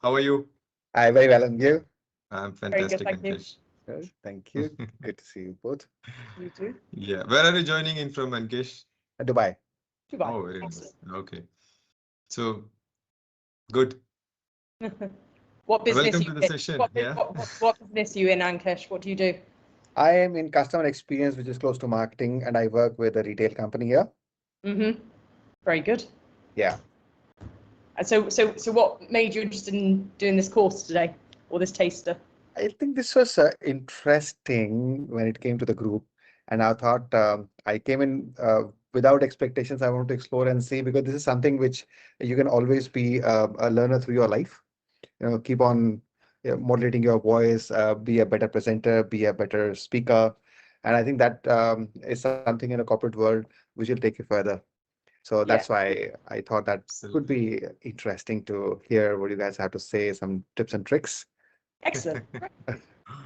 How are you? Hi, very well, and you? I'm Very good, fantastic, thank you. Ankesh. Good, thank you. Good to see you both. You too. Yeah, where are you joining in from, Ankesh? Dubai. Goodbye. Oh, very nice. Excellent. Okay, so good. What business Welcome are to you the in? session. What, Yeah. what business are you in, Ankesh? What do you do? I am in customer experience, which is close to marketing, and I work with a retail company here. Mm-hmm. Very good. Yeah, And so what made you interested in doing this course today or this taster? I think this was interesting when it came to the group, and I thought I came in without expectations. I want to explore and see because this is something which you can always be a learner through your life. Keep on modulating your voice, be a better presenter, be a better speaker. And I think that is something in a corporate world which will take you further. So that's Yeah, why I thought that could Absolutely. be interesting to hear what you guys have to say, some tips and tricks. excellent.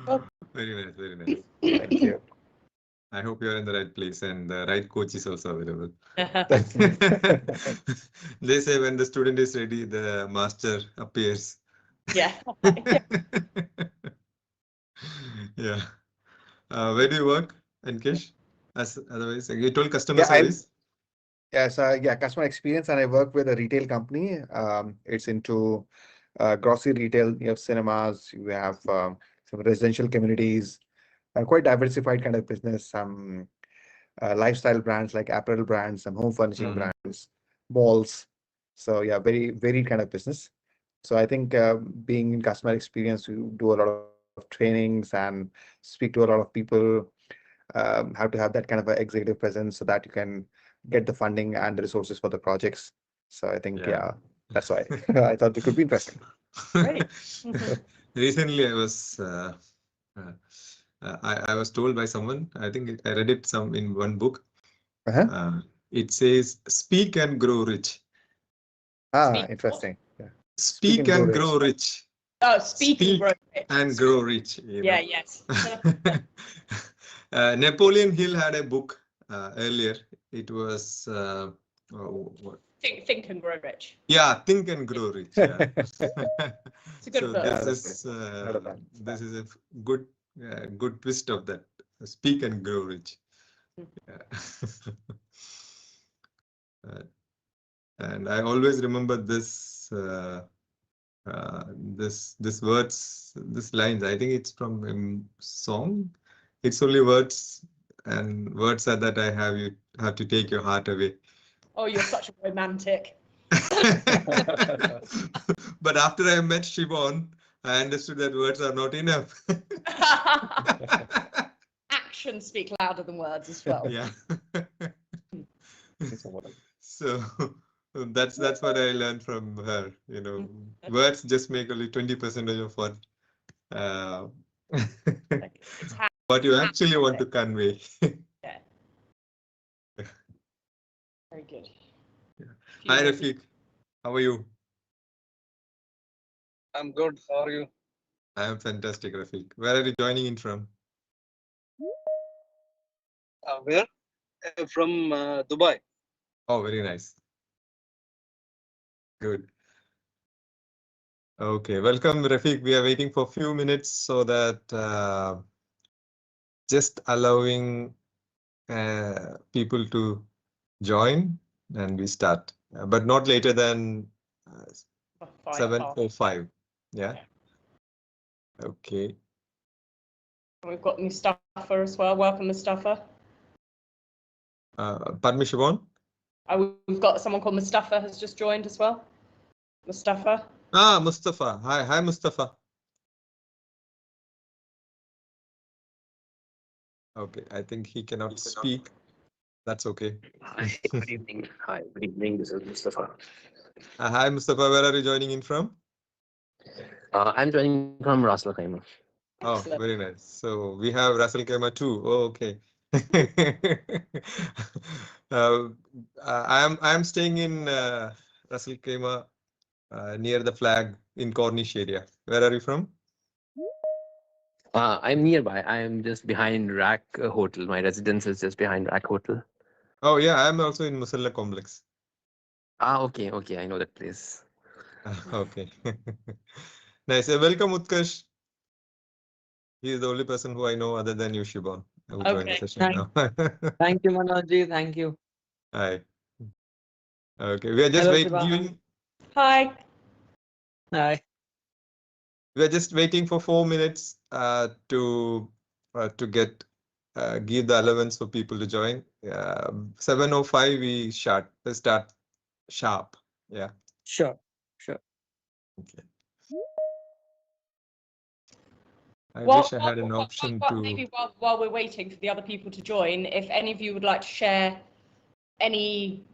Well, Very nice, very nice. Thank you. I hope you're in the right place and the right coach is also available. They say when the student is ready, the master appears. yeah. Yeah. Yeah. Where do you work, Ankesh? As otherwise, you told customer Yeah, I'm service. yes, yeah, customer experience, and I work with a retail company. It's into grocery retail. You have cinemas, you have some residential communities, quite diversified kind of business. Some lifestyle brands like apparel brands, some home furnishing Mhm. brands, malls. So yeah, very varied kind of business. So I think being in customer experience, you do a lot of trainings and speak to a lot of people. Have to have that kind of a executive presence so that you can get the funding and the resources for the projects. So I think Yeah. yeah, that's why I thought it could be interesting. Great. Recently, uh, I was told by someone. I think I read it some in one book. Uh-huh. It says, "Speak and grow rich. Ah, Speak what? interesting. Yeah. Speak Speak and grow and rich. grow rich. Oh, speak and grow Speak rich. and grow rich." Yeah, yes. Napoleon Hill had a book earlier. It was what? Think and grow rich. Yeah, Think and Grow Rich. Yeah. It's a good So book. Yeah, that's good. Not a bad. this is a good good twist of that. Speak and grow rich. Yeah. Uh, and I always remember this words, this lines. I think it's from a song. It's only words, and words are that I have you have to take your heart away. Oh, you're such a romantic. But after I met Siobhan, I understood that words are not enough. Actions speak louder than words as well. Yeah. It's a wonderful. So that's what I learned from her. Words just make only 20% of uh, It's how. what you actually want to convey. Yeah. Very good. Yeah. Few Hi, more Rafiq. How are you? I'm good. How are you? I am fantastic, Rafiq. Where are you joining in from? Where? From Dubai. Oh, very nice. Good. Okay, welcome, Rafiq. We are waiting for a few minutes so that just allowing people to join and we start, but not later than for 5 past. 7:05. Yeah. Yeah. Okay. We've got Mustafa as well. Welcome, Mustafa. Pardon me, Siobhan? We've got someone called Mustafa has just joined as well. Mustafa. Mustafa. Hi, Mustafa. Okay, I think he cannot speak. That's okay. Hi, good evening. Hi, good evening. This is Mustafa. Hi, Mustafa. Where are you joining in from? I'm joining from Ras Al Khaimah. Oh, Excellent. very nice. So we have Russell Kema too. Oh, okay. I am staying in Russell Kema near the flag in Cornish area. Where are you from? I'm nearby. I'm just behind Rack Hotel. My residence is just behind Rack Hotel. Oh yeah, I'm also in Musalla complex. Okay, I know that place. Okay. Nice. Welcome, Utkarsh. He is the only person who I know other than you, Siobhan, who joined the Okay. session now. Thank you, Manojji. Thank you. Hi. Okay. We are just Hello, waiting. Siobhan. Hi. Hi. We are just waiting for 4 minutes to get give the allowance for people to join. 7:05 we start sharp. Yeah. Sure. Sure. Okay. I Well, wish I had an option maybe to. while we're waiting for the other people to join, if any of you would like to share any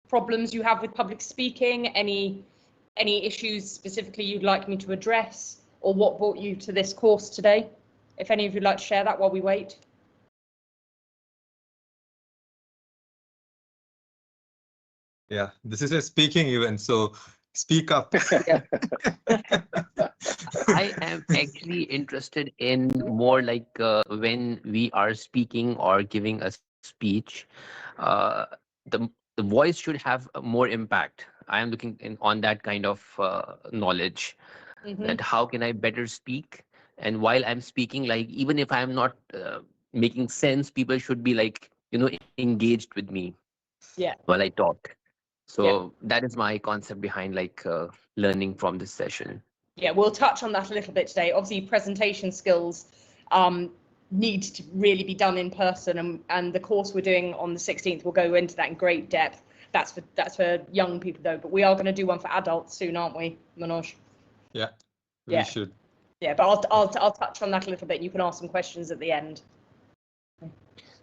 problems you have with public speaking, any issues specifically you'd like me to address, or what brought you to this course today, if any of you'd like to share that while we wait. Yeah, this is a speaking event, so speak up. Yeah. I am actually interested in more like when we are speaking or giving a speech, uh, the voice should have more impact. I am looking on that kind of knowledge. That how can I better speak? And while I'm speaking, like even if I'm not making sense, people should be like engaged with me Yeah. while I talk. Yeah. So that is my concept behind like learning from this session. Yeah, we'll touch on that a little bit today. Obviously, presentation skills need to really be done in person, and the course we're doing on the 16th will go into that in great depth. That's for young people though, but we are going to do one for adults soon, aren't we, Manoj? Yeah, Yeah. we should. Yeah, but I'll touch on that a little bit. You can ask some questions at the end.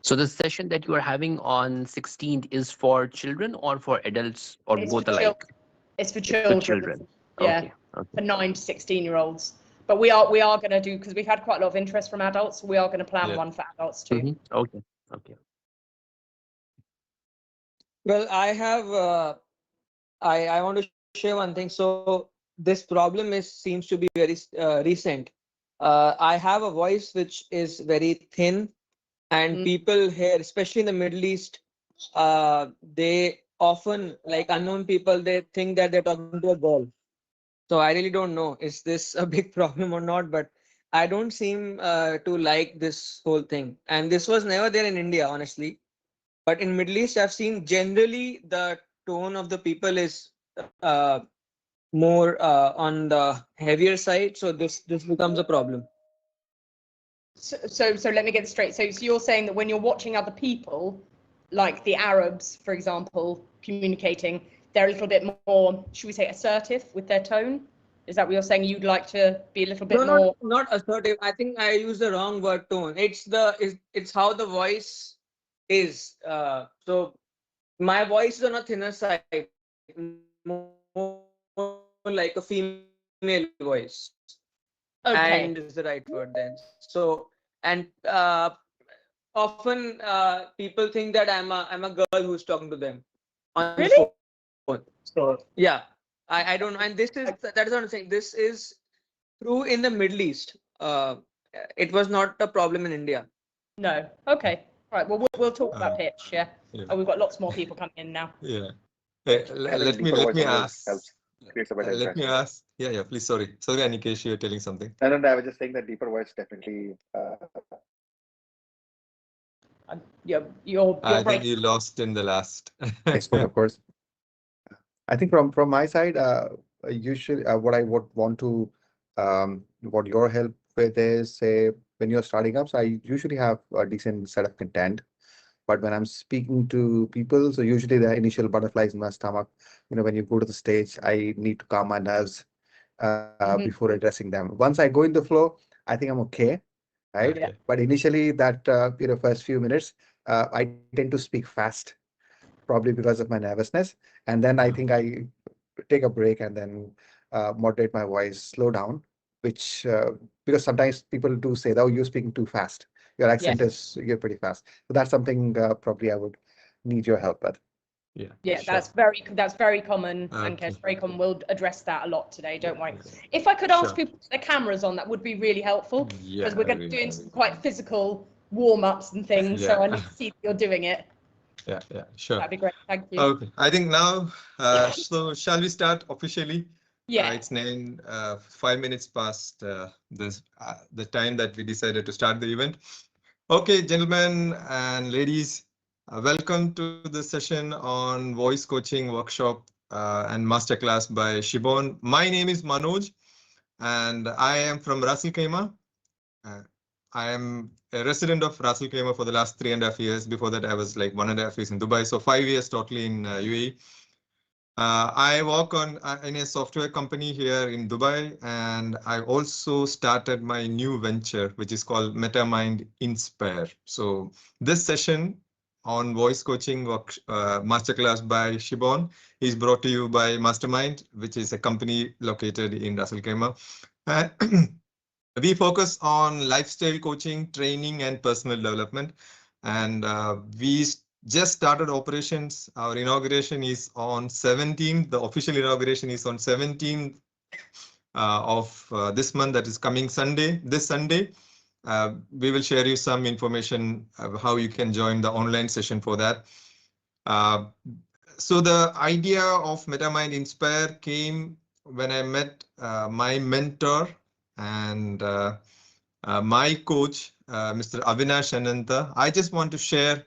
So the session that you are having on 16th is for children or for adults or It's both for alike? children. It's for For children. children. Yeah, Okay. Okay. for 9 to 16-year-olds. But we are going to do, because we've had quite a lot of interest from adults, we are going to plan Yeah. one for adults too. Mhm. Okay. Okay. Well, I have. I want to share one thing. So this problem seems to be very recent. I have a voice which is very thin, and people here, especially in the Middle East, they often, like unknown people, they think that they're talking to a girl. So I really don't know, is this a big problem or not? But I don't seem to like this whole thing. And this was never there in India, honestly. But in Middle East, I've seen generally the tone of the people is more on the heavier side. So this becomes a problem. So let me get this straight. So you're saying that when you're watching other people, like the Arabs, for example, communicating, they're a little bit more, should we say, assertive with their tone? Is that what you're saying? You'd like to be a little bit No, more? not assertive. I think I used the wrong word, tone. It's how the voice is. So my voice is on a thinner side, more like a female voice. Okay. And is the right word then. So and often people think that I'm a girl who's talking to them on the Really? phone. So yeah, I don't know. And that is what I'm saying. This is true in the Middle East. It was not a problem in India. No. Okay. Right. Well, we'll talk about pitch. Yeah. Yeah. Oh, we've got lots more people coming in now. Yeah. Having Let me deeper voice always ask. helps, creates a better Let me impression. ask. Yeah, please. Sorry, Anikesh, you're telling something. No, I was just saying that deeper voice definitely. You're I think breaking. you lost in the last. Explain, of course. I think from my side, usually what I would want to, what your help with is, say, when you're starting up, so I usually have a decent set of content. But when I'm speaking to people, so usually the initial butterflies in my stomach, when you go to the stage, I need to calm my nerves before addressing them. Once I go in the flow, I think I'm okay, right? Okay. But initially, that first few minutes, I tend to speak fast, probably because of my nervousness, and then I think I take a break and then moderate my voice, slow down, which because sometimes people do say, "Oh, you're speaking too fast. Your accent you're pretty fast." So that's something probably I would need your help with. Yeah, sure. that's very common, Ankesh. Very common. We'll address that a lot today. Don't worry. If I could ask people to put their cameras on, that would be really helpful, Yeah, because we're going to be doing some quite physical warm-ups and things. So I need to see that you're doing it. Sure. That'd be great. Thank you. Okay, I think now, so shall we start officially? Yeah. It's 5 minutes past the time that we decided to start the event. Okay, gentlemen and ladies, welcome to the session on voice coaching workshop and masterclass by Siobhan. My name is Manoj, and I am from Ras Al Khaimah. I am a resident of Ras Al Khaimah for the last 3.5 years. Before that, I was like 1.5 years in Dubai, so 5 years totally in UAE. I work in a software company here in Dubai, and I also started my new venture, which is called MetaMind Inspire. So this session on voice coaching masterclass by Siobhan is brought to you by Mastermind, which is a company located in Ras Al Khaimah. We focus on lifestyle coaching, training, and personal development. And we just started operations. Our inauguration is on 17th. The official inauguration is on 17th of this month, that is coming Sunday. This Sunday, we will share you some information of how you can join the online session for that. So the idea of MetaMind Inspire came when I met my mentor and my coach, Mr. Avinash Ananta. I just want to share,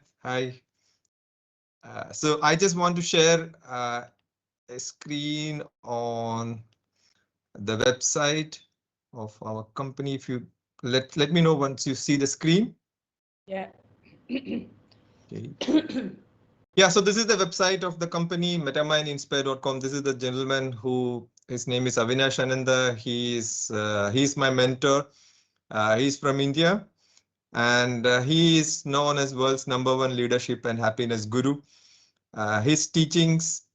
so I just want to share a screen on the website of our company. If you let me know once you see the screen. Yeah. Okay. Yeah, so this is the website of the company, metamindinspire.com. This is the gentleman who, his name is Avinash Ananda. He's my mentor. He's from India, and he is known as world's #1 leadership and happiness guru. His teachings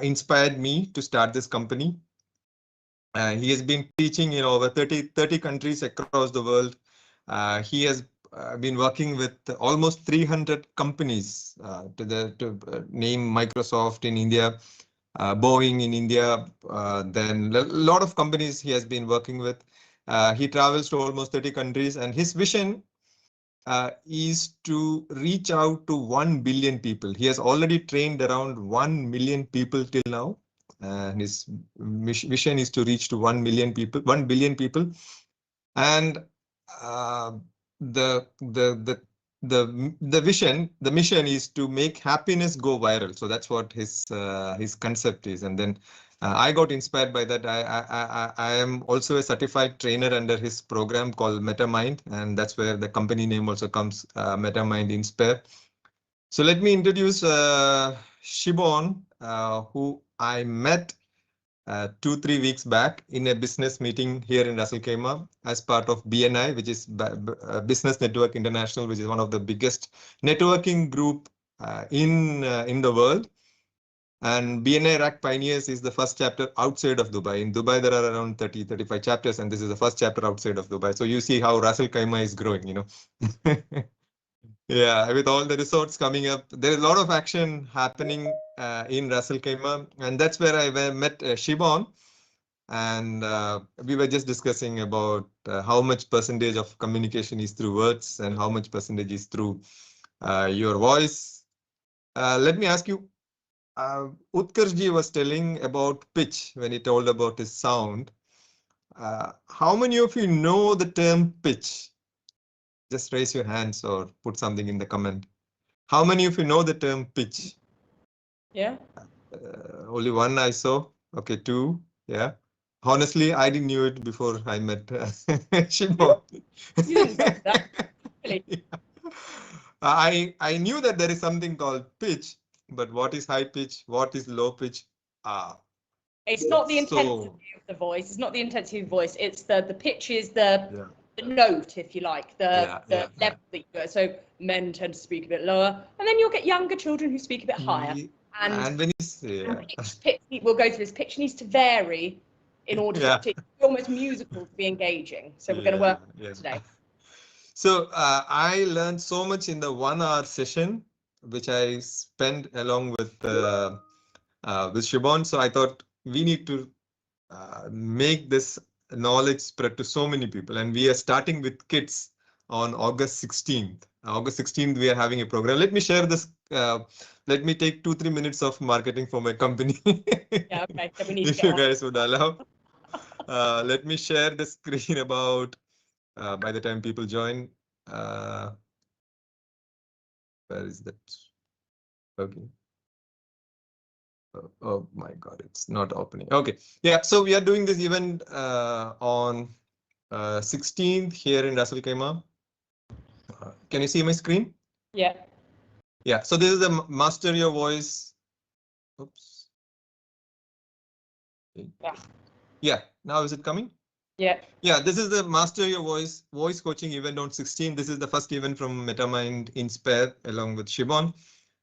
inspired me to start this company. He has been teaching in over 30 countries across the world. He has been working with almost 300 companies to name Microsoft in India, Boeing in India, then a lot of companies he has been working with. He travels to almost 30 countries, and his vision is to reach out to 1 billion people. He has already trained around 1 million people till now. And his vision is to reach to 1 million people, 1 billion people. And the vision, the mission is to make happiness go viral. So that's what his concept is. And then I got inspired by that. I am also a certified trainer under his program called MetaMind, and that's where the company name also comes, MetaMind Inspire. So let me introduce Siobhan, who I met 2-3 weeks back in a business meeting here in Ras Al Khaimah as part of BNI, which is Business Network International, which is one of the biggest networking group in the world. And BNI Rack Pioneers is the first chapter outside of Dubai. In Dubai, there are around 35 chapters, and this is the first chapter outside of Dubai. So you see how Ras Al Khaimah is growing, you know. Yeah, with all the resorts coming up, there is a lot of action happening in Ras Al Khaimah, and that's where I met Siobhan, and we were just discussing about how much percentage of communication is through words and how much percentage is through your voice. Let me ask you, Utkarshji was telling about pitch when he told about his sound. How many of you know the term pitch? Just raise your hands or put something in the comment. How many of you know the term pitch? Yeah. Only one I saw. Okay, 2. Yeah. Honestly, I didn't knew it before I met Siobhan. You didn't know that, really? I knew that there is something called pitch, but what is high pitch? What is low pitch? It's not the So intensity of the voice. It's not the intensity of the voice. It's the pitch is the yeah. note, if you like, the Yeah. level that you go. So men tend to speak a bit lower, and then you'll get younger children who speak a bit higher. And when you say pitch will go through this. Pitch needs to vary in order for it to be almost musical to be engaging. So we're going to work today. So I learned so much in the 1-hour session, which I spent along with Siobhan. So I thought we need to make this knowledge spread to so many people, and we are starting with kids on August 16th. August 16th, we are having a program. Let me share this. Let me take 2-3 minutes of marketing for my company. Yeah, okay. Then we need to If get you on. guys would allow. Let me share the screen about by the time people join. Where is that? Okay. Oh my God, it's not opening. Okay, yeah. So we are doing this event on 16th here in Ras Al Khaimah. Can you see my screen? Yeah. Yeah. So this is the Master Your Voice. Oops. Yeah. Yeah. Now is it coming? Yeah. Yeah. This is the Master Your Voice coaching event on 16th. This is the first event from MetaMind Inspire along with Siobhan.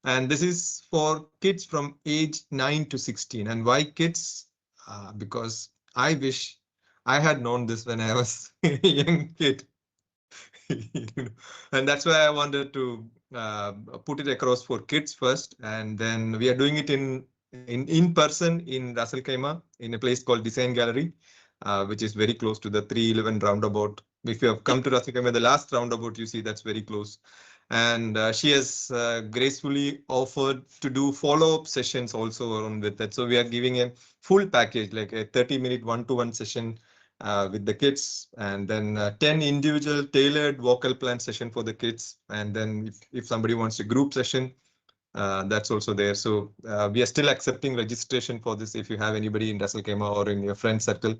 And this is for kids from age 9 to 16. And why kids? Because I wish I had known this when I was a young kid. And that's why I wanted to put it across for kids first. And then we are doing it in person in Ras Al Khaimah in a place called Design Gallery, which is very close to the 311 roundabout. If you have come to Ras Al Khaimah, the last roundabout you see, that's very close. And she has gracefully offered to do follow-up sessions also around with that. So we are giving a full package, like a 30-minute one-to-one session with the kids, and then 10 individual tailored vocal plan session for the kids. And then if somebody wants a group session, that's also there. So we are still accepting registration for this. If you have anybody in Ras Al Khaimah or in your friend circle,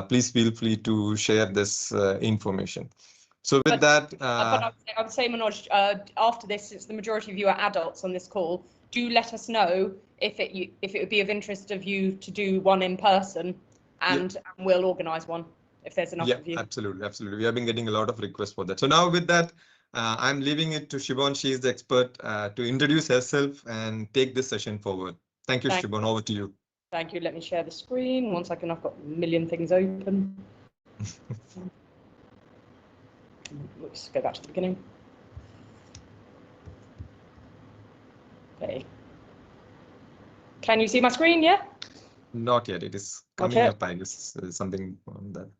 please feel free to share this information. So with that, But I would say, Manoj, after this, since the majority of you are adults on this call, do let us know if it would be of interest of you to do one in person, and we'll organise one if there's enough of you. Absolutely, absolutely. We have been getting a lot of requests for that. So now with that, I'm leaving it to Siobhan. She is the expert to introduce herself and take this session forward. Thank you, Siobhan. Over to you. Thank you. Let me share the screen. 1 second, I've got a million things open. Let's go back to the beginning. Okay. Can you see my screen? Yeah? Not yet. It is coming up. I guess something on that.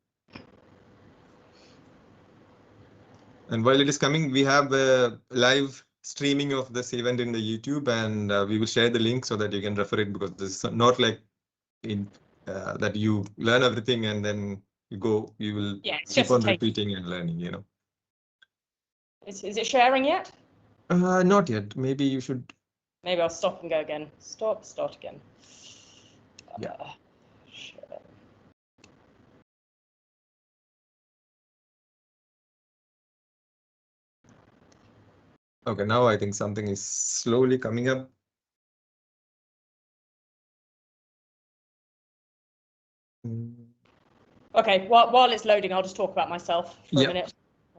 And while it is coming, we have a live streaming of this event in the YouTube, and we will share the link so that you can refer it, because this is not like in that you learn everything and then you will keep on repeating and learning, you know. Is it sharing yet? Not yet. Maybe you should. Maybe I'll stop and go again. Stop, start again. Yeah. Share. Okay, now I think something is slowly coming up. Okay, while it's loading, I'll just talk about myself for a minute.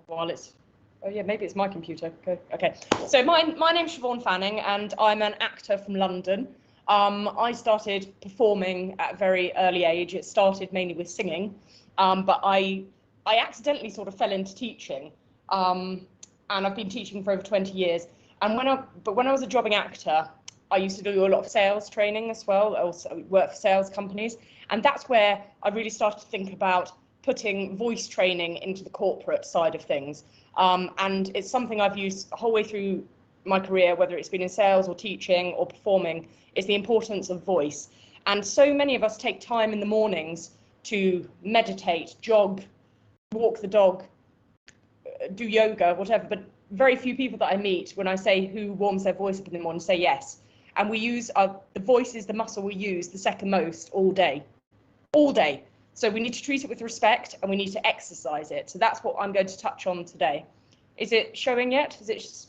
While it's, oh yeah, maybe it's my computer. Okay, so my name's Siobhan Fanning, and I'm an actor from London. I started performing at a very early age. It started mainly with singing, but I accidentally sort of fell into teaching, and I've been teaching for over 20 years. And when I was a jobbing actor, I used to do a lot of sales training as well. I also work for sales companies, and that's where I really started to think about putting voice training into the corporate side of things. And it's something I've used the whole way through my career, whether it's been in sales or teaching or performing, is the importance of voice. And so many of us take time in the mornings to meditate, jog, walk the dog, do yoga, whatever, but very few people that I meet, when I say who warms their voice up in the morning, say yes. And we use the voice is the muscle we use the second most all day. So we need to treat it with respect, and we need to exercise it. So that's what I'm going to touch on today. Is it showing yet? Is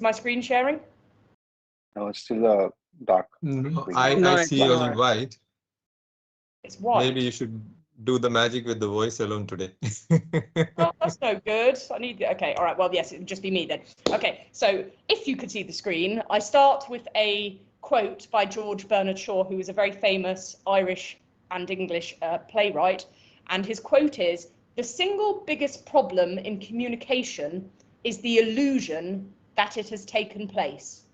my screen sharing? No, it's still dark. No, I see only white. It's white. Maybe you should do the magic with the voice alone today. Oh, that's no good. I need, okay, all right, well, yes, it would just be me then. Okay, so if you could see the screen, I start with a quote by George Bernard Shaw, who is a very famous Irish and English playwright. And his quote is, "The single biggest problem in communication is the illusion that it has taken place."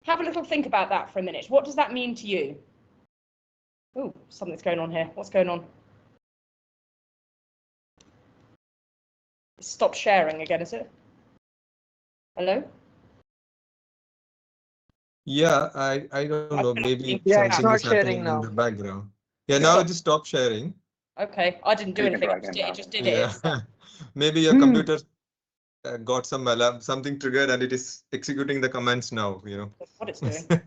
Have a little think about that for a minute. What does that mean to you? Oh, something's going on here. What's going on? Stop sharing again, is it? Hello? Yeah, I don't know. Maybe Yeah, it's something not is happening sharing in now. the background. Yeah, now just stop sharing. Okay, I didn't do You can anything. try It just again did, now. it just did Yeah, it. maybe your computer got some alarm, something triggered, and it is executing the commands now. What it's doing.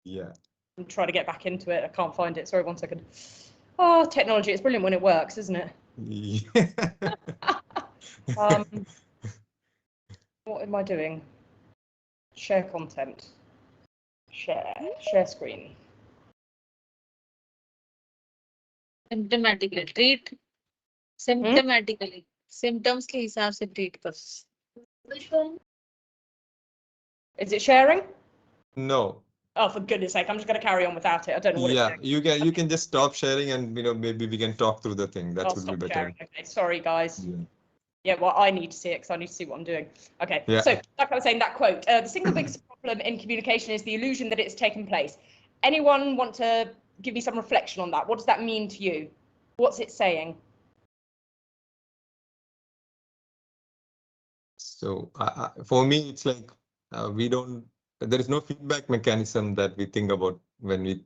Yeah. I'm trying to get back into it. I can't find it. Sorry, 1 second. Oh, technology. It's brilliant when it works, isn't it? Um, what am I doing? Share content. Share screen. Symptomatically treat symptomatically symptoms के हिसाब से treat कर Is it sharing? No. Oh, for goodness sake, I'm just going to carry on without it. I don't know what Yeah, it's doing. you can just stop sharing, and maybe we can talk through the thing. That I'll would be stop better. sharing. Okay, sorry guys. Yeah. Yeah, well, I need to see it because I need to see what I'm doing. Okay, Yeah. so like I was saying, that quote, the single biggest problem in communication is the illusion that it's taken place. Anyone want to give me some reflection on that? What does that mean to you? What's it saying? So for me, it's like there is no feedback mechanism that we think about when we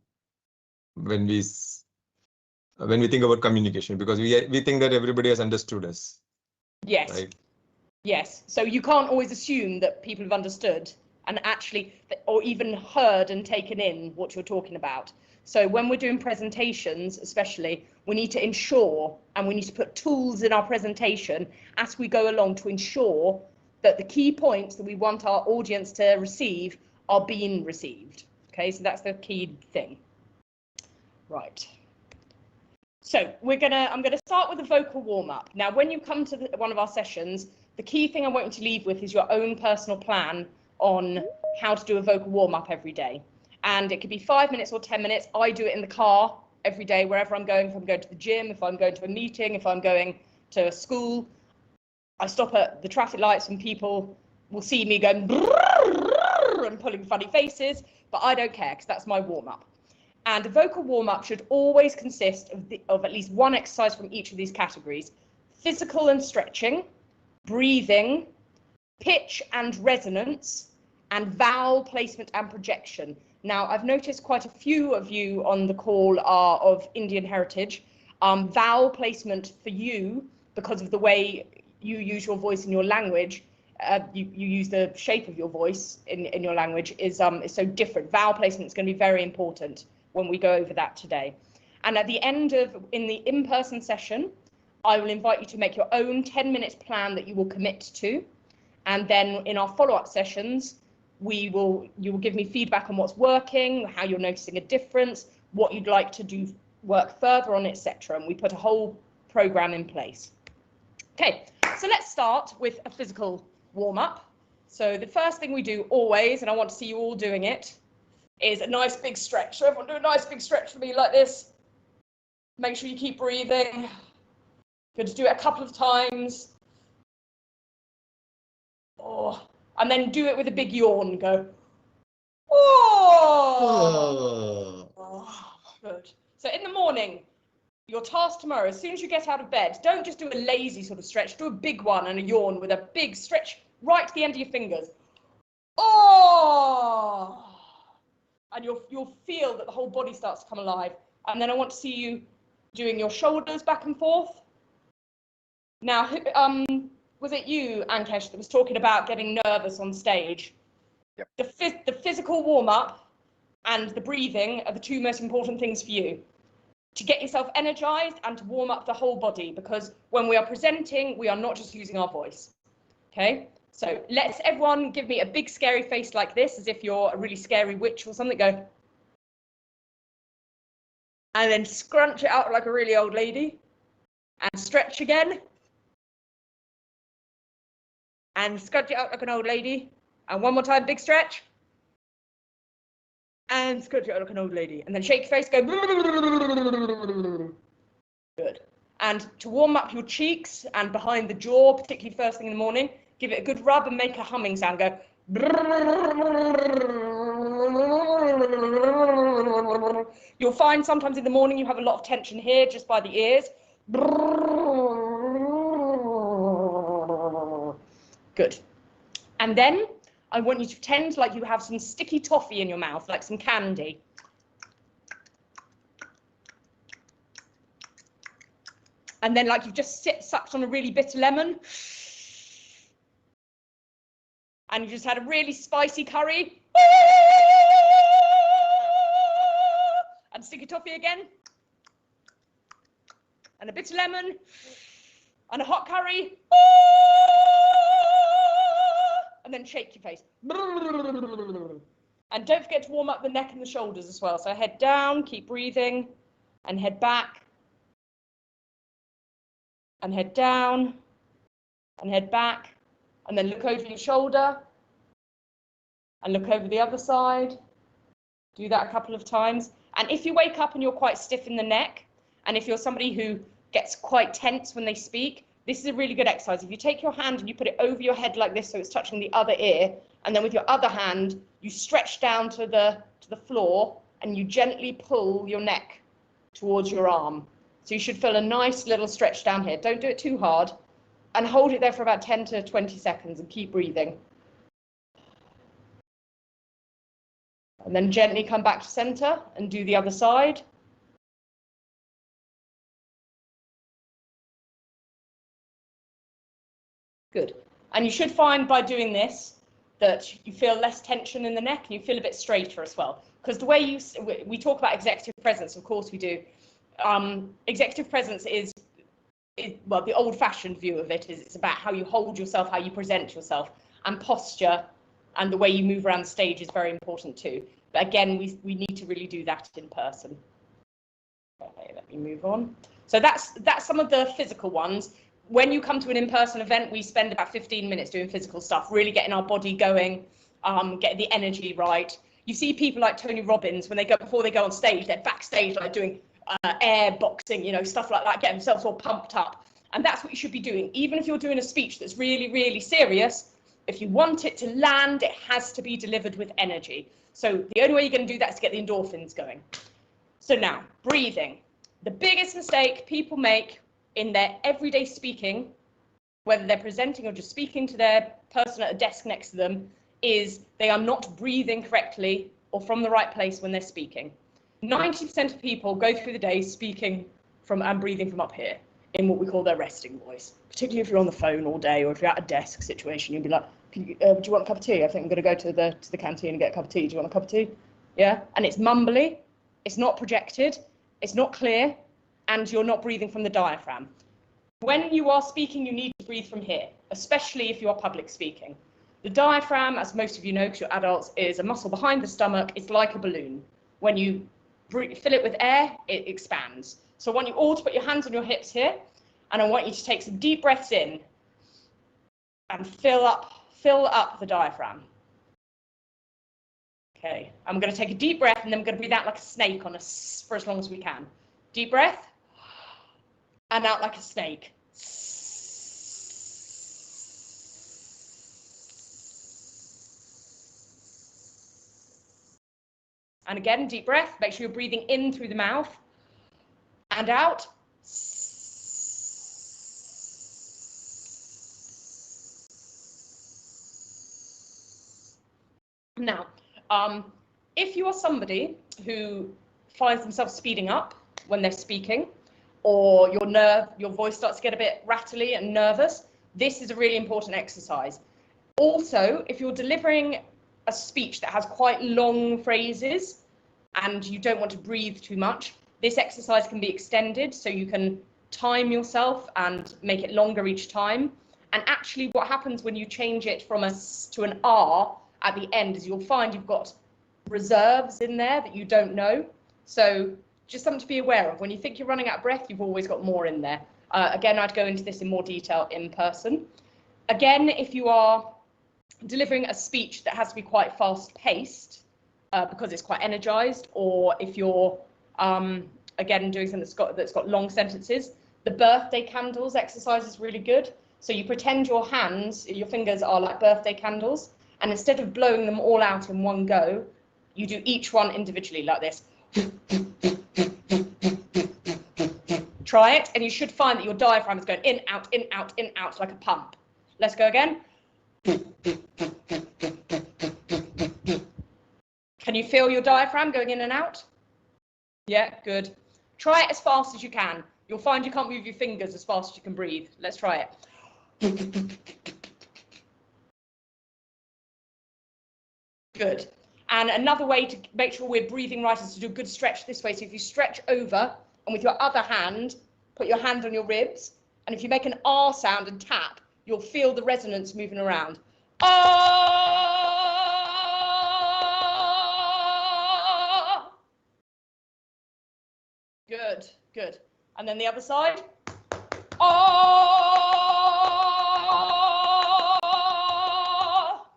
think about communication, because we think that everybody has understood us. Yes. Right? Yes. So you can't always assume that people have understood and actually, or even heard and taken in what you're talking about. So when we're doing presentations, especially, we need to ensure, and we need to put tools in our presentation as we go along to ensure that the key points that we want our audience to receive are being received. Okay, so that's the key thing. Right. So I'm gonna start with a vocal warm-up. Now, when you come to one of our sessions, the key thing I want you to leave with is your own personal plan on how to do a vocal warm-up every day. And it could be 5 minutes or 10 minutes. I do it in the car every day, wherever I'm going. If I'm going to the gym, if I'm going to a meeting, if I'm going to a school, I stop at the traffic lights and people will see me going and pulling funny faces, but I don't care because that's my warm-up. And a vocal warm-up should always consist of at least one exercise from each of these categories: physical and stretching, breathing, pitch and resonance, and vowel placement and projection. Now, I've noticed quite a few of you on the call are of Indian heritage. Vowel placement for you, because of the way you use your voice in your language, you use the shape of your voice in your language is so different. Vowel placement is going to be very important when we go over that today. And at the end in the in-person session, I will invite you to make your own 10 minutes plan that you will commit to. And then in our follow-up sessions, you will give me feedback on what's working, how you're noticing a difference, what you'd like to do work further on, etc. And we put a whole program in place. Okay, so let's start with a physical warm-up. So the first thing we do always, and I want to see you all doing it, is a nice big stretch. So everyone do a nice big stretch for me like this. Make sure you keep breathing. Good to do it a couple of times. Oh, and then do it with a big yawn. Go. Oh. Good. So in the morning, your task tomorrow, as soon as you get out of bed, don't just do a lazy sort of stretch. Do a big one and a yawn with a big stretch right to the end of your fingers. Oh. And you'll feel that the whole body starts to come alive. And then I want to see you doing your shoulders back and forth. Now, was it you, Ankesh, that was talking about getting nervous on stage? Yep. The physical warm-up and the breathing are the two most important things for you. To get yourself energized and to warm up the whole body, because when we are presenting, we are not just using our voice. Okay? So let's everyone give me a big scary face like this, as if you're a really scary witch or something. Go. And then scrunch it out like a really old lady. And stretch again. And scrunch it out like an old lady. And one more time, big stretch. And scrunch it out like an old lady. And then shake your face, go. Good. And to warm up your cheeks and behind the jaw, particularly first thing in the morning, give it a good rub and make a humming sound. Go. You'll find sometimes in the morning you have a lot of tension here just by the ears. Good. And then I want you to pretend like you have some sticky toffee in your mouth, like some candy. And then like you've just sucked on a really bitter lemon. And you just had a really spicy curry. And sticky toffee again. And a bitter lemon. And a hot curry. And then shake your face. And don't forget to warm up the neck and the shoulders as well. So head down, keep breathing, and head back. And head down, and head back. And then look over your shoulder. And look over the other side. Do that a couple of times. And if you wake up and you're quite stiff in the neck, and if you're somebody who gets quite tense when they speak, this is a really good exercise. If you take your hand and you put it over your head like this so it's touching the other ear, and then with your other hand, you stretch down to the floor and you gently pull your neck towards your arm. So you should feel a nice little stretch down here. Don't do it too hard, and hold it there for about 10 to 20 seconds and keep breathing. And then gently come back to center and do the other side. Good. And you should find by doing this that you feel less tension in the neck and you feel a bit straighter as well. Because the way we talk about executive presence, of course we do. Executive presence is well, the old-fashioned view of it is it's about how you hold yourself, how you present yourself, and posture and the way you move around the stage is very important too. But again, we need to really do that in person. Okay, let me move on. So that's some of the physical ones. When you come to an in-person event, we spend about 15 minutes doing physical stuff, really getting our body going, getting the energy right. You see people like Tony Robbins, when before they go on stage, they're backstage like doing air boxing, you know, stuff like that, getting themselves all pumped up. And that's what you should be doing. Even if you're doing a speech that's really, really serious, if you want it to land, it has to be delivered with energy. So the only way you're going to do that is to get the endorphins going. So now, breathing. The biggest mistake people make in their everyday speaking, whether they're presenting or just speaking to their person at a desk next to them, is they are not breathing correctly or from the right place when they're speaking. 90% of people go through the day speaking from and breathing from up here in what we call their resting voice, particularly if you're on the phone all day or if you're at a desk situation, you'll be like, do you want a cup of tea? I think I'm going to go to the canteen and get a cup of tea. Do you want a cup of tea? Yeah, and it's mumbly, it's not projected, it's not clear, and you're not breathing from the diaphragm. When you are speaking, you need to breathe from here, especially if you're public speaking. The diaphragm, as most of you know, because you're adults, is a muscle behind the stomach. It's like a balloon. When you fill it with air, it expands. So I want you all to put your hands on your hips here, and I want you to take some deep breaths in and fill up the diaphragm. Okay, I'm going to take a deep breath, and then I'm going to breathe out like a snake for as long as we can. Deep breath, and out like a snake. And again, deep breath. Make sure you're breathing in through the mouth and out. Now, if you are somebody who finds themselves speeding up when they're speaking, or your voice starts to get a bit rattly and nervous, this is a really important exercise. Also, if you're delivering a speech that has quite long phrases and you don't want to breathe too much, this exercise can be extended so you can time yourself and make it longer each time. And actually what happens when you change it from to an R at the end is you'll find you've got reserves in there that you don't know. So just something to be aware of. When you think you're running out of breath, you've always got more in there. Again, I'd go into this in more detail in person. Again, if you are delivering a speech that has to be quite fast paced because it's quite energized, or if you're again doing something that's got long sentences, the birthday candles exercise is really good. So you pretend your fingers are like birthday candles, and instead of blowing them all out in one go, you do each one individually like this. Try it, and you should find that your diaphragm is going in, out, like a pump. Let's go again. Can you feel your diaphragm going in and out? Yeah, good. Try it as fast as you can. You'll find you can't move your fingers as fast as you can breathe. Let's try it. Good. And another way to make sure we're breathing right is to do a good stretch this way. So if you stretch over and with your other hand, put your hand on your ribs. And if you make an R sound and tap, you'll feel the resonance moving around. Ah! Good, good. And then the other side. Ah!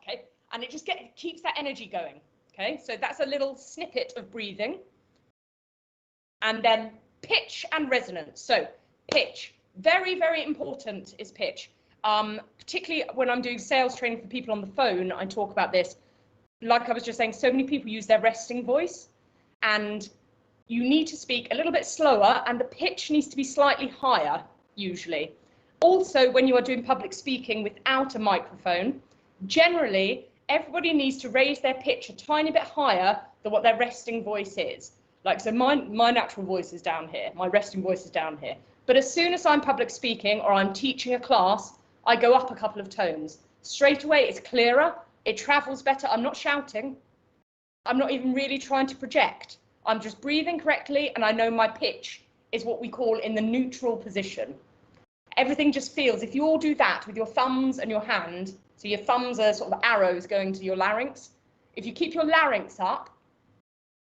Okay. And it just keeps that energy going. Okay, so that's a little snippet of breathing. And then pitch and resonance. So pitch, very, very important is pitch. Particularly when I'm doing sales training for people on the phone, I talk about this. Like I was just saying, so many people use their resting voice, and you need to speak a little bit slower, and the pitch needs to be slightly higher, usually. Also, when you are doing public speaking without a microphone, generally, everybody needs to raise their pitch a tiny bit higher than what their resting voice is. Like, so my natural voice is down here, my resting voice is down here. But as soon as I'm public speaking or I'm teaching a class, I go up a couple of tones. Straight away, it's clearer, it travels better. I'm not shouting. I'm not even really trying to project. I'm just breathing correctly, and I know my pitch is what we call in the neutral position. Everything just feels, if you all do that with your thumbs and your hand, so your thumbs are sort of arrows going to your larynx. If you keep your larynx up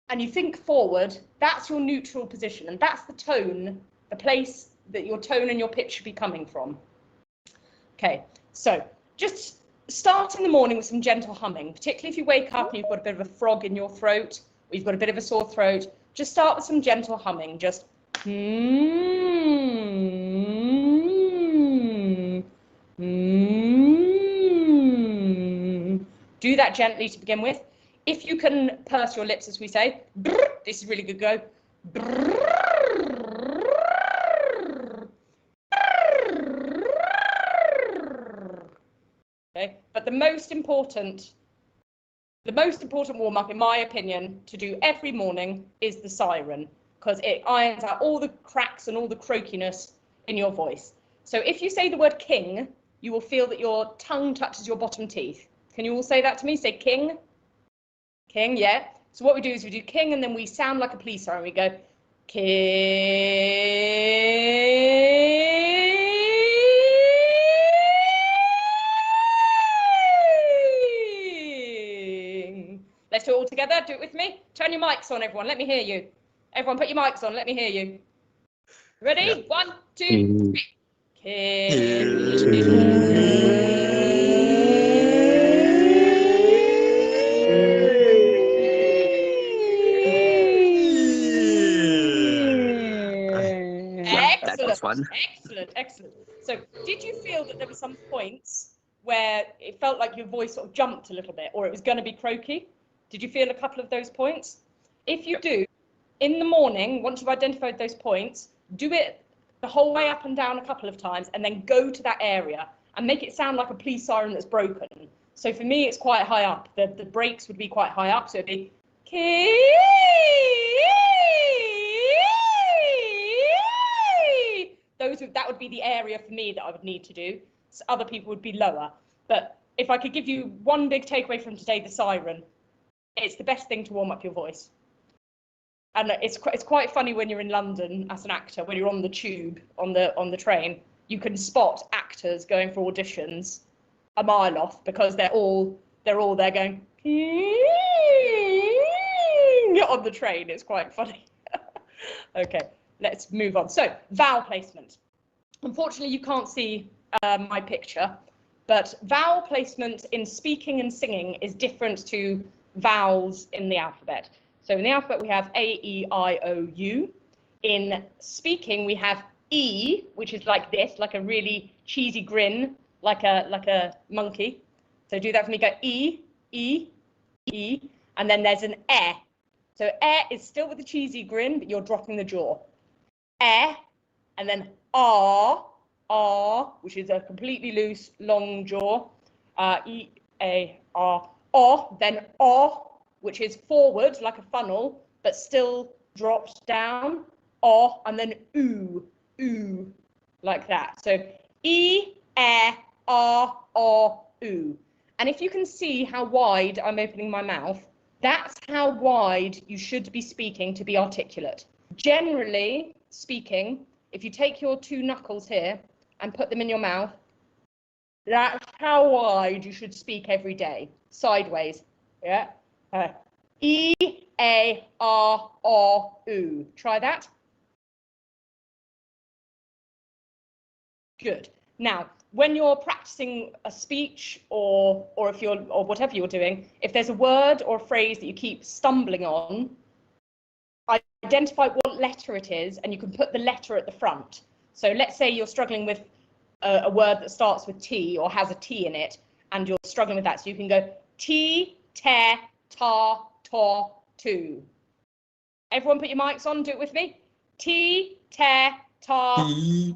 and you think forward, that's your neutral position, and that's the tone, the place that your tone and your pitch should be coming from. Okay, so just start in the morning with some gentle humming, particularly if you wake up and you've got a bit of a frog in your throat, or you've got a bit of a sore throat. Just start with some gentle humming, just do that gently to begin with. If you can purse your lips, as we say, this is really good, go. Okay, but the most important warm-up, in my opinion, to do every morning is the siren, because it irons out all the cracks and all the croakiness in your voice. So if you say the word king, you will feel that your tongue touches your bottom teeth. Can you all say that to me? Say king. King, yeah. So what we do is we do king, and then we sound like a police siren. We go king. Let's do it all together. Do it with me. Turn your mics on, everyone. Let me hear you. Everyone, put your mics on. Let me hear you. Ready? Yeah. 1, 2, 3. That was fun. Excellent. So did you feel that there were some points where it felt like your voice sort of jumped a little bit, or it was going to be croaky? Did you feel a couple of those points? If you do, in the morning, once you've identified those points, do it the whole way up and down a couple of times, and then go to that area and make it sound like a police siren that's broken. So for me, it's quite high up. The brakes would be quite high up, so it'd be that would be the area for me that I would need to do. So other people would be lower. But if I could give you one big takeaway from today, the siren, it's the best thing to warm up your voice. And it's quite funny when you're in London as an actor, when you're on the tube, on the train, you can spot actors going for auditions a mile off, because they're all there going on the train. It's quite funny. Okay, let's move on. So vowel placement. Unfortunately, you can't see my picture, but vowel placement in speaking and singing is different to vowels in the alphabet. So in the alphabet, we have A, E, I, O, U. In speaking, we have E, which is like this, like a really cheesy grin, like a monkey. So do that for me. Go E, E, E, and then there's an E. So E is still with the cheesy grin, but you're dropping the jaw. E, and then R, which is a completely loose, long jaw. E, A, R, O, then O, which is forward like a funnel, but still dropped down. O, and then oo, like that. So E, R, O, oo. And if you can see how wide I'm opening my mouth, that's how wide you should be speaking to be articulate. Generally speaking, if you take your two knuckles here and put them in your mouth, that's how wide you should speak every day, sideways. Yeah. E, A, R, O, oo. Try that. Good. Now, when you're practicing a speech or if you're or whatever you're doing, if there's a word or a phrase that you keep stumbling on, identify what letter it is, and you can put the letter at the front. So let's say you're struggling with a word that starts with T or has a T in it, and you're struggling with that. So you can go T, te, ta, to, tu. Everyone put your mics on, do it with me. T, te, ta. T,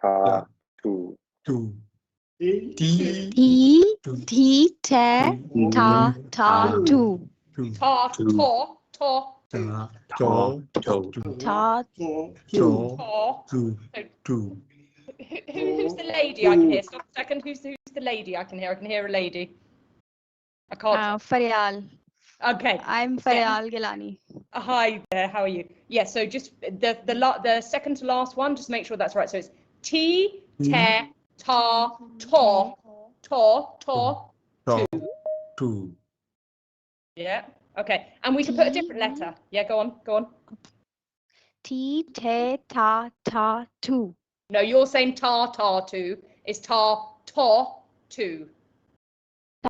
Ta, tu. two. T, T, T, two. T, te, ta, ta, tu. Two. Ta, to, tu. Ta, cho, Toe. Ta, to, cho, To. two, two. Who's the lady I can hear? Stop a second. Who's the lady I can hear? I can hear a lady. I can't. Faryal. Okay. I'm Yeah. Faryal Gilani. Hi there. How are you? Yeah. So just the second to last one. Just make sure that's right. So it's T, te, ta, to, Cho, two. Yeah. Okay. And we can put a different letter. Yeah. Go on. Go on. T, te, ta, ta, tu. No, you're saying ta, tu. It's ta, tu.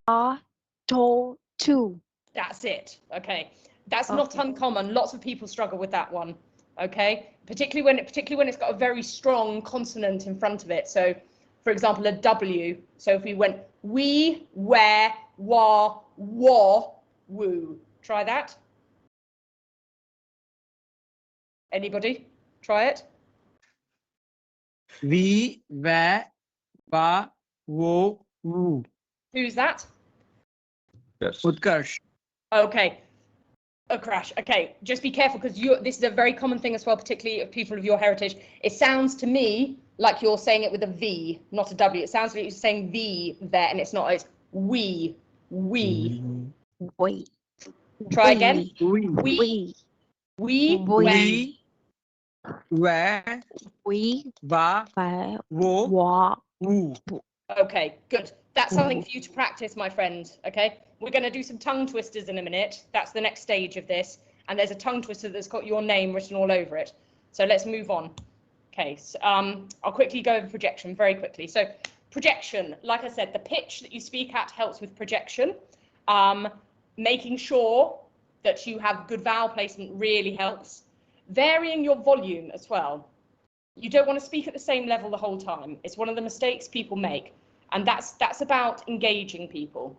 Ta, to, tu. That's it. Okay. That's not uncommon. Lots of people struggle with that one. Okay. Particularly when it's got a very strong consonant in front of it. So, for example, a W. So if we went we, where, wa, woo. Try that. Anybody? Try it. We, where, wa, wo, woo. Who's that? Yes. Utkarsh. Okay. A crash. Okay, just be careful because this is a very common thing as well, particularly of people of your heritage. It sounds to me like you're saying it with a V, not a W. It sounds like you're saying V there, and it's not. It's we. We. Try again. We, We, We. where, We. wa, wo, Wa. woo. Okay, good. That's something for you to practice, my friend. Okay, we're going to do some tongue twisters in a minute. That's the next stage of this. And there's a tongue twister that's got your name written all over it. So let's move on. Okay, so, I'll quickly go over projection very quickly. So projection, like I said, the pitch that you speak at helps with projection. Making sure that you have good vowel placement really helps. Varying your volume as well. You don't want to speak at the same level the whole time. It's one of the mistakes people make. And that's about engaging people.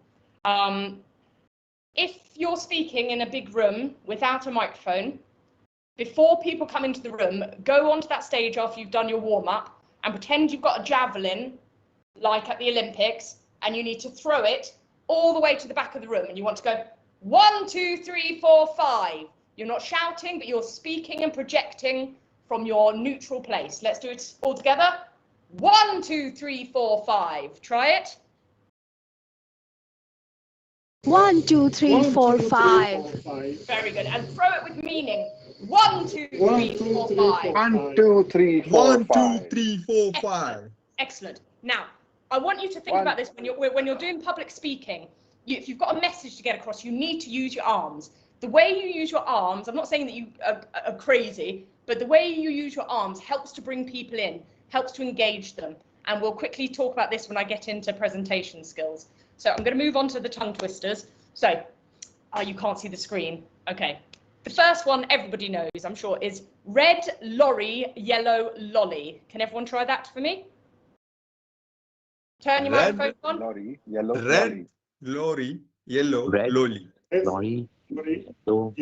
If you're speaking in a big room without a microphone, before people come into the room, go onto that stage after you've done your warm-up and pretend you've got a javelin, like at the Olympics, and you need to throw it all the way to the back of the room. And you want to go 1, 2, 3, 4, 5. You're not shouting, but you're speaking and projecting from your neutral place. Let's do it all together. 1, 2, 3, 4, 5. Try it. 1, 2, 3, 4, 5. Very good. And throw it with meaning. 1, 2, 3, 4, 5. 1, 2, 3, 4, 1, 2, 5. 3, 4, 5. Excellent. Now, I want you to think about this when you're doing public speaking. If you've got a message to get across, you need to use your arms. The way you use your arms, I'm not saying that you are crazy, but the way you use your arms helps to bring people in, helps to engage them. And we'll quickly talk about this when I get into presentation skills. So I'm going to move on to the tongue twisters. So, you can't see the screen. Okay. The first one everybody knows, I'm sure, is red lorry, yellow lolly. Can everyone try that for me? Turn your Red microphone on. Lorry, yellow Red lorry, yellow Red. lolly. Lorry. lorry, So,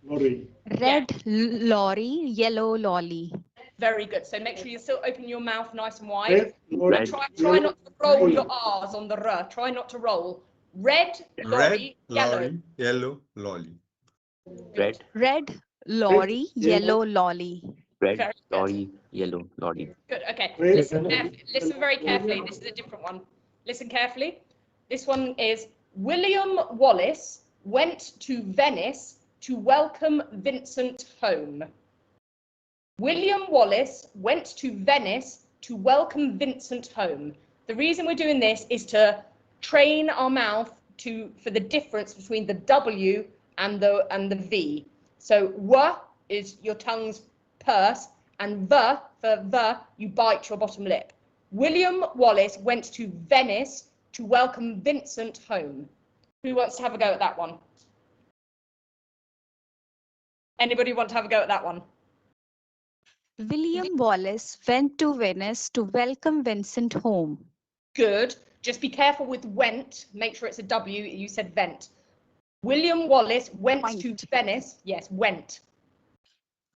lorry. Red lorry, yellow lolly. Very good. So make sure you still open your mouth nice and wide. Red, Try not to roll your R's on the R. Try not to roll. Red, lorry, Red, yellow. lorry, yellow, lolly. red, Red lorry, yellow lolly. red, Very good. lorry, yellow, lorry. Good. Okay. Listen carefully. Listen very carefully. This is a different one. Listen carefully. This one is William Wallace went to Venice to welcome Vincent home. William Wallace went to Venice to welcome Vincent home. The reason we're doing this is to train our mouth for the difference between the W and the V. So W is your tongue's purse, and the for the you bite your bottom lip. William Wallace went to Venice to welcome Vincent home. Who wants to have a go at that one? Anybody want to have a go at that one? William Wallace went to Venice to welcome Vincent home. Good. Just be careful with went. Make sure it's a W. You said vent. William Wallace went to Venice. Yes, went.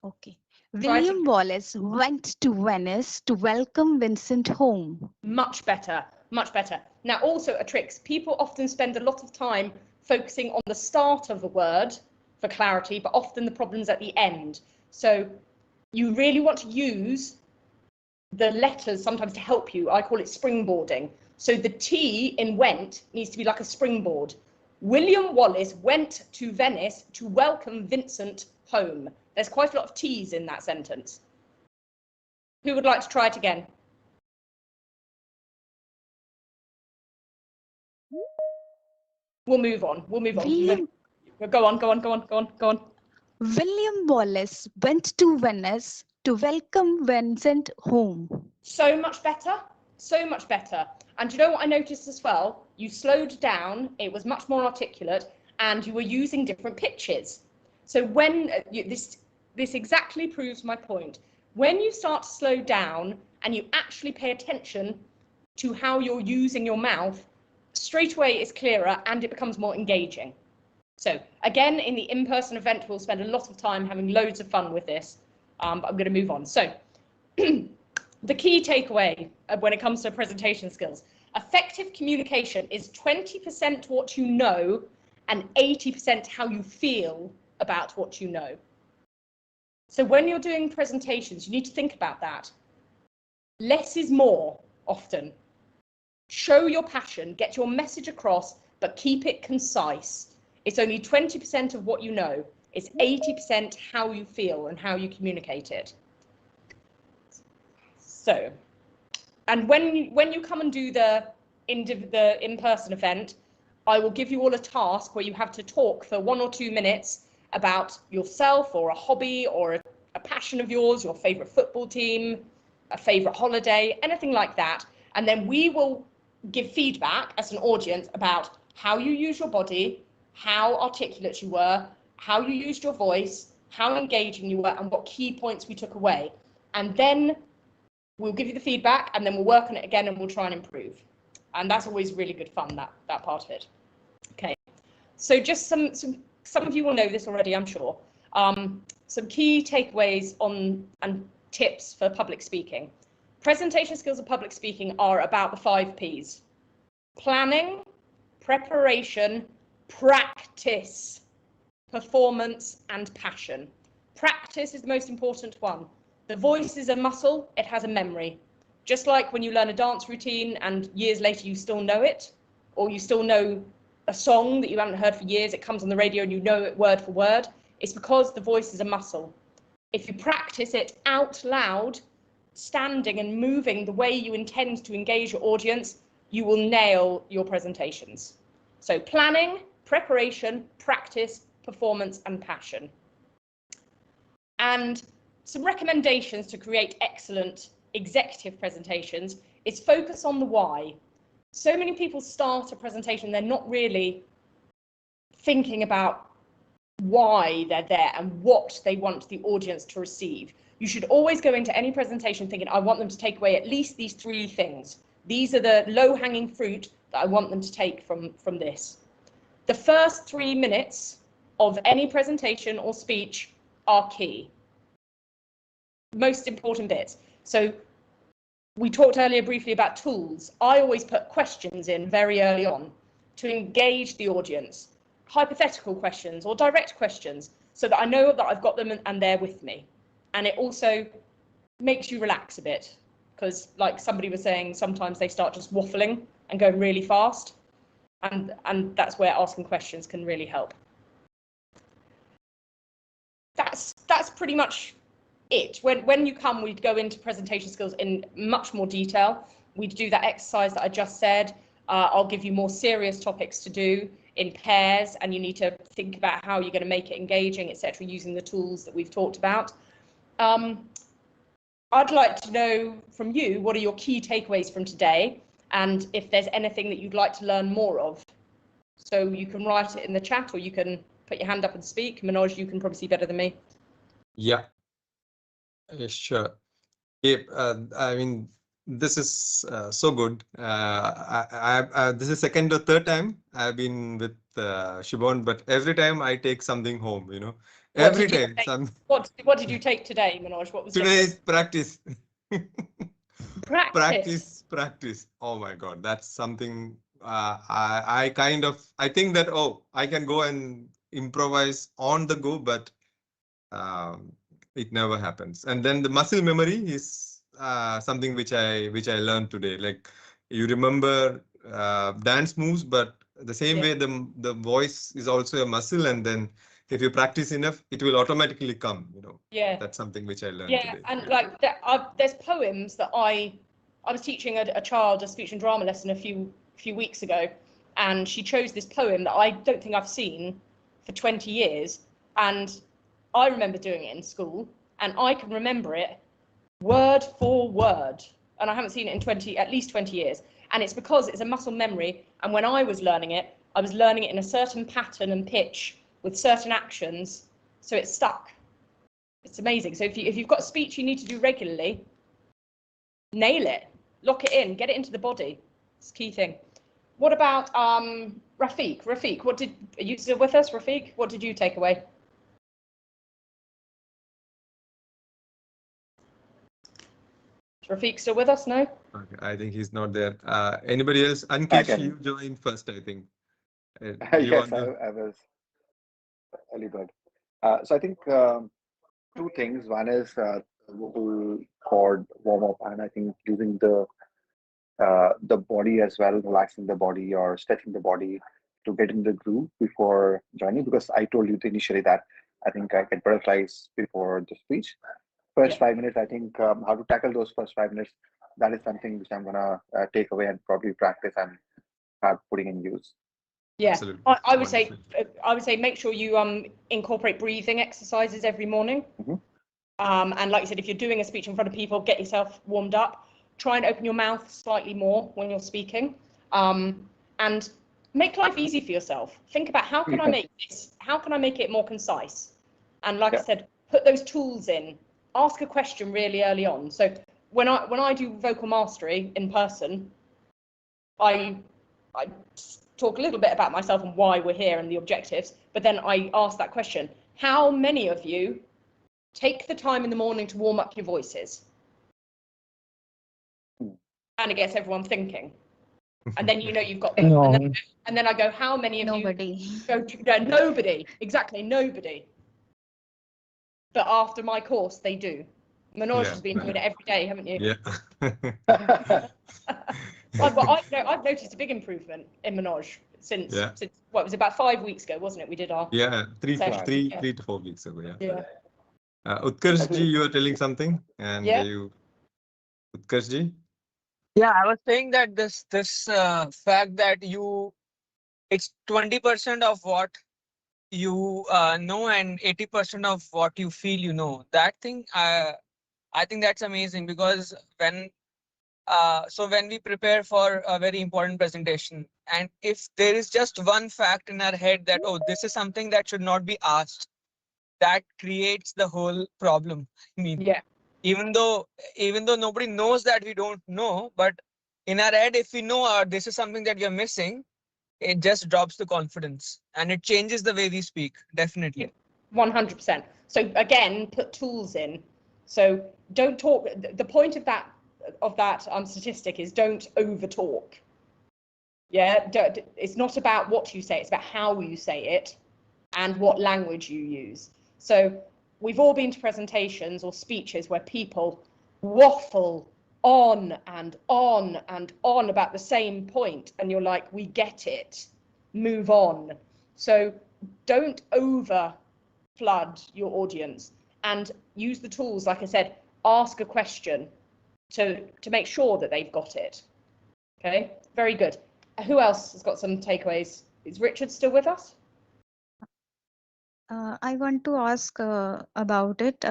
Okay. William Wallace went to Venice to welcome Vincent home. Much better. Much better. Now, also a trick. People often spend a lot of time focusing on the start of a word for clarity, but often the problem's at the end. So you really want to use the letters sometimes to help you. I call it springboarding. So the T in went needs to be like a springboard. William Wallace went to Venice to welcome Vincent home. There's quite a lot of T's in that sentence. Who would like to try it again? We'll move on. We'll move on. Go on. William Wallace went to Venice to welcome Vincent home. So much better. So much better. And you know what I noticed as well? You slowed down. It was much more articulate, and you were using different pitches. So when this exactly proves my point. When you start to slow down and you actually pay attention to how you're using your mouth, straight away it's clearer and it becomes more engaging. So again, in the in-person event, we'll spend a lot of time having loads of fun with this, but I'm going to move on. So the key takeaway when it comes to presentation skills, effective communication is 20% what you know and 80% how you feel about what you know. So when you're doing presentations, you need to think about that. Less is more often. Show your passion, get your message across, but keep it concise. It's only 20% of what you know. It's 80% how you feel and how you communicate it. So, and when you come and do the in-person event, I will give you all a task where you have to talk for 1 or 2 minutes about yourself or a hobby or a passion of yours, your favorite football team, a favorite holiday, anything like that. And then we will give feedback as an audience about how you use your body, how articulate you were, how you used your voice, how engaging you were, and what key points we took away. And then we'll give you the feedback, and then we'll work on it again and we'll try and improve. And that's always really good fun, that part of it. Okay, so just some of you will know this already, I'm sure. Some key takeaways and tips for public speaking. Presentation skills of public speaking are about the 5 Ps. Planning, preparation, practice, performance, and passion. Practice is the most important one. The voice is a muscle, it has a memory. Just like when you learn a dance routine and years later you still know it, or you still know a song that you haven't heard for years, it comes on the radio and you know it word for word, it's because the voice is a muscle. If you practice it out loud, standing and moving the way you intend to engage your audience, you will nail your presentations. So planning, preparation, practice, performance, and passion. And some recommendations to create excellent executive presentations is focus on the why. So many people start a presentation, they're not really thinking about why they're there and what they want the audience to receive. You should always go into any presentation thinking, I want them to take away at least these 3 things. These are the low-hanging fruit that I want them to take from this. The first 3 minutes of any presentation or speech are key. most important bits. So we talked earlier briefly about tools. I always put questions in very early on to engage the audience, hypothetical questions or direct questions, so that I know that I've got them and they're with me. And it also makes you relax a bit, because like somebody was saying, sometimes they start just waffling and going really fast, and that's where asking questions can really help. That's pretty much it. When you come, we'd go into presentation skills in much more detail. We'd do that exercise that I just said. I'll give you more serious topics to do in pairs, and you need to think about how you're going to make it engaging, etc., using the tools that we've talked about. I'd like to know from you, what are your key takeaways from today, and if there's anything that you'd like to learn more of. So you can write it in the chat, or you can put your hand up and speak. Manoj, you can probably see better than me. Yeah, sure. Yeah, I mean, this is so good. This is second or third time I've been with Siobhan, but every time I take something home, you know, every time. What did you take today, Manoj? What was Today is practice. Practice. Practice. Oh my God, that's something I think that, oh, I can go and improvise on the go, but it never happens. And then the muscle memory is something which I learned today. Like, you remember dance moves, but the same way the voice is also a muscle, and then if you practice enough, it will automatically come, you know. Yeah. That's something which I learned Yeah, today. and like there's poems that I was teaching a child a speech and drama lesson a few weeks ago, and she chose this poem that I don't think I've seen for 20 years, and I remember doing it in school, and I can remember it word for word, and I haven't seen it in at least 20 years, and it's because it's a muscle memory, and when I was learning it, I was learning it in a certain pattern and pitch with certain actions, so it stuck. It's amazing. So if you've got a speech you need to do regularly, nail it, lock it in, get it into the body. It's a key thing. What about Rafiq? Rafiq, are you still with us, Rafiq? What did you take away? Is Rafiq still with us? No? Okay, I think he's not there. Anybody else? Ankish, you joined first, I think. Yes, I was early bird. So I think two things. One is the whole chord warm up, and I think using the body as well, relaxing the body or stretching the body to get in the groove before joining. Because I told you initially that I think I get butterflies before the speech. First 5 minutes, I think how to tackle those first 5 minutes. That is something which I'm gonna take away and probably practice and start putting in use. Yeah, I would say make sure you incorporate breathing exercises every morning. Mm-hmm. And like you said, if you're doing a speech in front of people, get yourself warmed up. Try and open your mouth slightly more when you're speaking, and make life easy for yourself. Think about how can I make it more concise, and like I said, put those tools in. Ask a question really early on. So when I do vocal mastery in person, I talk a little bit about myself and why we're here and the objectives, but then I ask that question: how many of you take the time in the morning to warm up your voices? And it gets everyone thinking, and then you know you've got them. No. And then I go, how many of you go to nobody? Exactly, nobody. But after my course, they do. Has been doing it every day, haven't you? Yeah. I've noticed a big improvement in Manoj since what was about 5 weeks ago, wasn't it? We did our 3 to 4 weeks ago. Yeah. Utkarshji, you were telling something, and Utkarshji. Yeah, I was saying that this fact that it's 20% of what you know and 80% of what you feel you know. That thing, I think that's amazing, because when we prepare for a very important presentation, and if there is just one fact in our head that, oh, this is something that should not be asked, that creates the whole problem. I mean, even though nobody knows that we don't know, but in our head, if we know this is something that we are missing, it just drops the confidence and it changes the way we speak. Definitely. 100%. So again, put tools in. So don't talk. The point of that statistic is don't over talk. Yeah, it's not about what you say, it's about how you say it and what language you use. So we've all been to presentations or speeches where people waffle on and on and on about the same point, and you're like, we get it, move on. So don't over flood your audience, and use the tools, like I said, ask a question to make sure that they've got it. Okay, very good. Who else has got some takeaways? Is Richard still with us? I want to ask about it.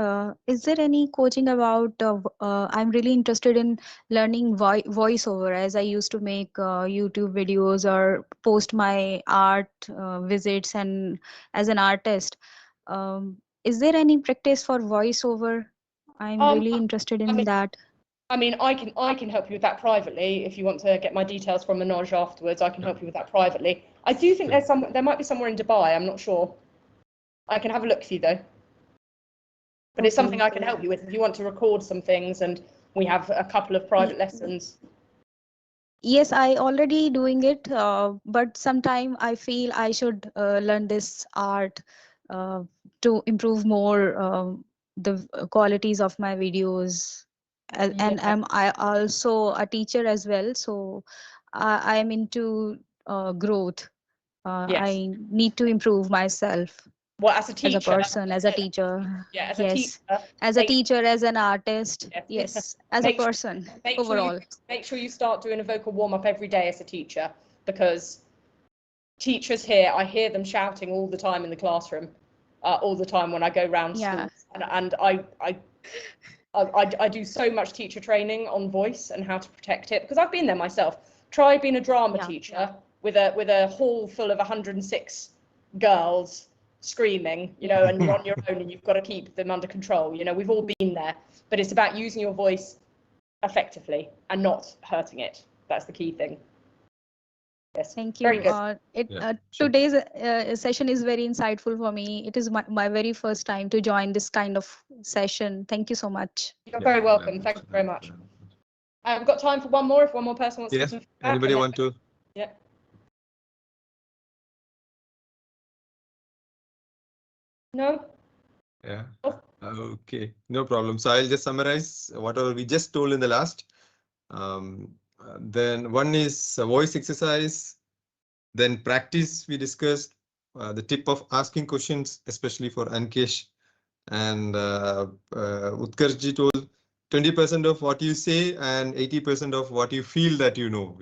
Is there any coaching about? I'm really interested in learning voiceover, as I used to make YouTube videos or post my art visits and as an artist. Is there any practice for voiceover? I'm really interested in that. I mean, I can help you with that privately. If you want to get my details from Manoj afterwards, I can help you with that privately. I do think there might be somewhere in Dubai. I'm not sure. I can have a look for you though. But it's something I can help you with if you want to record some things, and we have a couple of private lessons. Yes, I already doing it, but sometime I feel I should learn this art to improve more the qualities of my videos. And I also a teacher as well, so I am into growth. Yes. I need to improve myself. Well, as a teacher, as a person, as a teacher. Yeah, as yes. a teacher. As a teacher, as an artist. Yeah. Yes. As a person overall. Make sure you start doing a vocal warm-up every day as a teacher, because teachers here, I hear them shouting all the time in the classroom, all the time when I go round schools. And I do so much teacher training on voice and how to protect it, because I've been there myself. Try being a drama teacher with a hall full of 106 girls screaming, you know, and you're on your own and you've got to keep them under control. You know, we've all been there, but it's about using your voice effectively and not hurting it. That's the key thing. Yes. Thank you. Today's session is very insightful for me. It is my very first time to join this kind of session. Thank you so much. You're very welcome. Thank you very much. I've got time for one more if one more person wants to. Yes. Anybody want to? Yeah. No? Yeah. Okay, no problem. So I'll just summarize whatever we just told in the last. Then one is a voice exercise. Then practice we discussed. The tip of asking questions, especially for Ankesh and Utkarshji told 20% of what you say and 80% of what you feel that you know.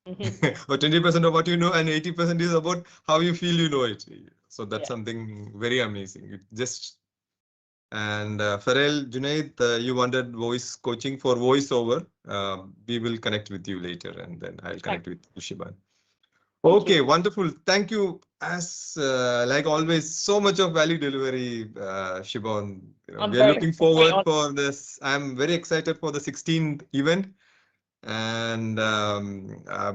Or 20% of what you know and 80% is about how you feel you know it. So that's something very amazing. It just and Farrell, Junaid, you wanted voice coaching for voiceover. We will connect with you later, and then I'll connect with Siobhan. Okay, wonderful. Thank you. As like always, so much of value delivery, Siobhan. We are looking forward for this. I'm very excited for the 16th event. And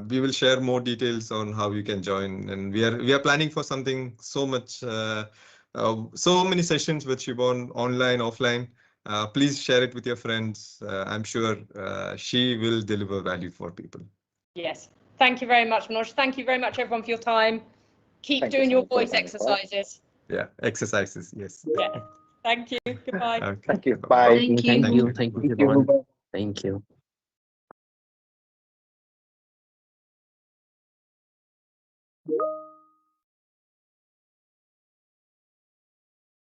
we will share more details on how you can join, and we are planning for something so much so many sessions with Siobhan, online, offline. Please share it with your friends. I'm sure she will deliver value for people. Yes, thank you very much, Manoj. Thank you very much, everyone, for your time. Keep doing your voice exercises. Yeah, exercises. Yes. Yeah. Thank you. Goodbye. Okay. Thank you. Bye. Thank you. Thank you. Thank you.